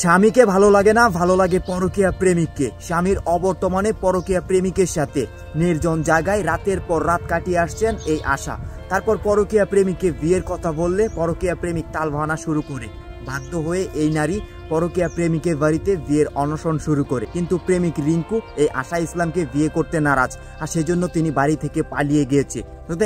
স্বামীকে ভালো লাগে না, ভালো লাগে পরকীয়া প্রেমিককে। স্বামীর অবর্তমানে পরকীয়া প্রেমিকের সাথে নির্জন জায়গায় রাতের পর রাত কাটিয়ে আসছেন এই আশা। তারপর পরকীয়া প্রেমিককে বিয়ের কথা বললে পরকীয়া প্রেমিক তালবাহানা শুরু করে। বাধ্য হয়ে এই নারী পরকীয়া প্রেমিকের বাড়িতে বিয়ের অনশন শুরু করে, কিন্তু প্রেমিক রিঙ্কু এই আশা ইসলামকে বিয়ে করতে নারাজ, আর সেজন্য তিনি বাড়ি থেকে পালিয়ে গিয়েছে।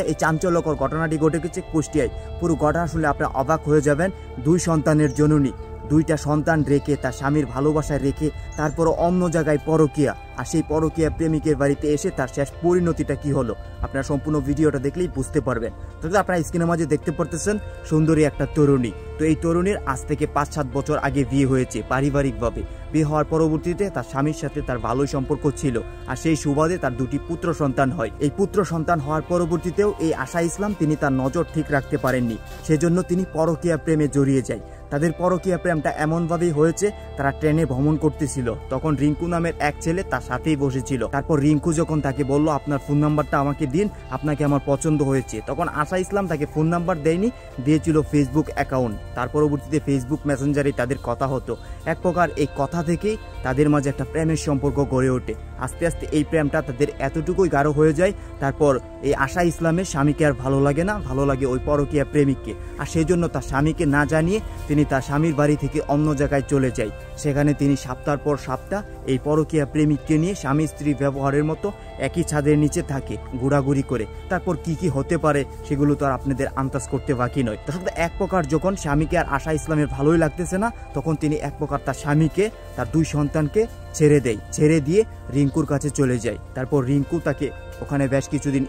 এই চাঞ্চল্যকর ঘটনাটি ঘটে গেছে কুষ্টিয়ায়। পুরো ঘটনা শুনলে আপনারা অবাক হয়ে যাবেন। 2 সন্তানের জননী, 2টা সন্তান রেখে, তার স্বামীর ভালোবাসায় রেখে তারপরও অন্য জায়গায় পরকীয়া, আর সেই পরকীয়া প্রেমিকের বাড়িতে এসে তার শেষ পরিণতিটা কি হলো আপনারা সম্পূর্ণ ভিডিওটা দেখলেই বুঝতে পারবেন। তো আপনারা স্ক্রিনের মাঝে দেখতে পারতেছেন সুন্দরী একটা তরুণী। তো এই তরুণীর আজ থেকে 5-7 বছর আগে বিয়ে হয়েছে পারিবারিকভাবে। বিয়ে হওয়ার পরবর্তীতে তার স্বামীর সাথে তার ভালোই সম্পর্ক ছিল, আর সেই সুবাদে তার 2টি পুত্র সন্তান হয়। এই পুত্র সন্তান হওয়ার পরবর্তীতেও এই আশা ইসলাম তিনি তার নজর ঠিক রাখতে পারেননি, সেজন্য তিনি পরকীয়া প্রেমে জড়িয়ে যায়। তাদের পরকীয়া প্রেমটা এমনভাবেই হয়েছে, তারা ট্রেনে ভ্রমণ করতেছিল, তখন রিঙ্কু নামের এক ছেলে তার সাথেই বসেছিল। তারপর রিঙ্কু যখন তাকে বলল আপনার ফোন নাম্বারটা আমাকে দিন, আপনাকে আমার পছন্দ হয়েছে, তখন আশা ইসলাম তাকে ফোন নাম্বার দেয়নি, দিয়েছিল ফেসবুক অ্যাকাউন্ট। তার পরবর্তীতে ফেসবুক মেসেঞ্জারে তাদের কথা হতো। এক প্রকার এই কথা থেকেই তাদের মাঝে একটা প্রেমের সম্পর্ক গড়ে ওঠে। আস্তে আস্তে এই প্রেমটা তাদের এতটুকুই গাঢ় হয়ে যায়। তারপর এই আশা ইসলামের স্বামীকে আর ভালো লাগে না, ভালো লাগে ওই পরকীয়া প্রেমিককে, আর সেই জন্য তার স্বামীকে না জানিয়ে তিনি তার স্বামীর বাড়ি থেকে অন্য জায়গায় চলে যায়। সেখানে তিনি সপ্তাহ পর সপ্তাহ এই পরকীয়া প্রেমিককে নিয়ে স্বামী স্ত্রী ব্যবহারের মতো একই ছাদের নিচে থাকে, ঘোরাঘুরি করে। তারপর কি কি হতে পারে সেগুলো তো আর আপনাদের আন্দাজ করতে বাকি নয়। দর্শক, এক প্রকার যখন স্বামীকে আর আশা ইসলামের ভালোই লাগতেছে না, তখন তিনি এক প্রকার তার স্বামীকে, তার 2 সন্তানকে ছেড়ে দেয়। ছেড়ে দিয়ে রিঙ্কুর কাছে চলে যায়। তারপর রিঙ্কু তাকে ওখানে বেশ কিছুদিন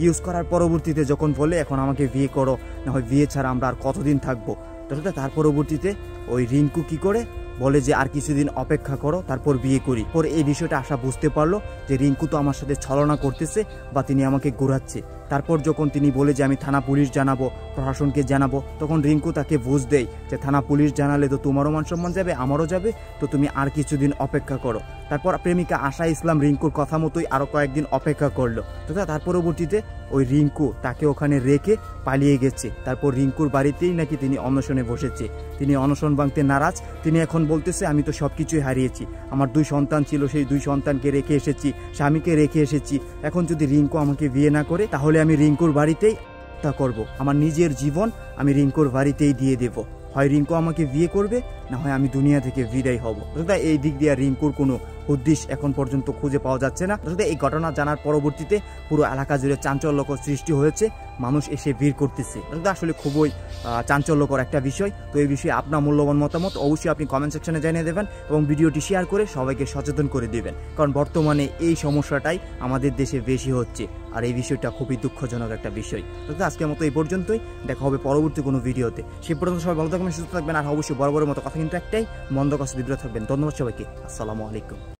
ইউজ করার পরবর্তীতে যখন বলে এখন আমাকে বিয়ে করো, না হয় বিয়ে ছাড়া আমরা আর কতদিন থাকবো। তার পরবর্তীতে ওই রিঙ্কু কি করে বলে যে আর কিছুদিন অপেক্ষা করো, তারপর বিয়ে করি। পরে এই বিষয়টা আশা বুঝতে পারলো যে রিঙ্কু তো আমার সাথে ছলনা করতেছে বা তিনি আমাকে ঘোরাচ্ছে। তারপর যখন তিনি বলে যে আমি থানা পুলিশ জানাবো, প্রশাসনকে জানাবো, তখন রিঙ্কু তাকে বুঝ দেয় যে থানা পুলিশ জানালে তো তোমারও মান সম্মান যাবে, আমারও যাবে, তো তুমি আর কিছুদিন অপেক্ষা করো। তারপর প্রেমিকা আশা ইসলাম রিঙ্কুর কথা মতোই আরো কয়েকদিন অপেক্ষা করলো। তো তার পরবর্তীতে ওই রিঙ্কু তাকে ওখানে রেখে পালিয়ে গেছে। তারপর রিঙ্কুর বাড়িতেই নাকি তিনি অনশনে বসেছে। তিনি অনশন ভাঙতে নারাজ। তিনি এখন বলতেছে আমি তো সবকিছুই হারিয়েছি, আমার 2 সন্তান ছিল, সেই 2 সন্তানকে রেখে এসেছি, স্বামীকে রেখে এসেছি। এখন যদি রিঙ্কু আমাকে বিয়ে না করে, তাহলে আমি রিঙ্কুর বাড়িতেই তা করব, আমার নিজের জীবন আমি রিঙ্কুর বাড়িতেই দিয়ে দেব। হয় রিঙ্কু আমাকে বিয়ে করবে, না হয় আমি দুনিয়া থেকে বিদায় হব। এই দিক দিয়ে রিঙ্কুর কোনো উদ্দেশ্য এখন পর্যন্ত খুঁজে পাওয়া যাচ্ছে না। এই ঘটনা জানার পরবর্তীতে পুরো এলাকা জুড়ে চাঞ্চল্যকর সৃষ্টি হয়েছে, মানুষ এসে ভিড় করতেছে। আসলে খুবই চাঞ্চল্যকর একটা বিষয়। তো এই বিষয়ে আপনার মূল্যবান মতামত অবশ্যই আপনি কমেন্ট সেকশনে জানিয়ে দেবেন এবং ভিডিওটি শেয়ার করে সবাইকে সচেতন করে দেবেন, কারণ বর্তমানে এই সমস্যাটাই আমাদের দেশে বেশি হচ্ছে, আর এই বিষয়টা খুবই দুঃখজনক একটা বিষয়। তো আজকের মতো এই পর্যন্তই, দেখা হবে পরবর্তী কোনো ভিডিওতে। সে পর্যন্ত সবাই ভালো থাকবেন, সুস্থ থাকবেন, আর অবশ্যই বরাবরের মতো কথা কিন্তু একটাই, মন্দ কাজ বিরত থাকবেন। ধন্যবাদ সবাইকে। আসসালামু আলাইকুম।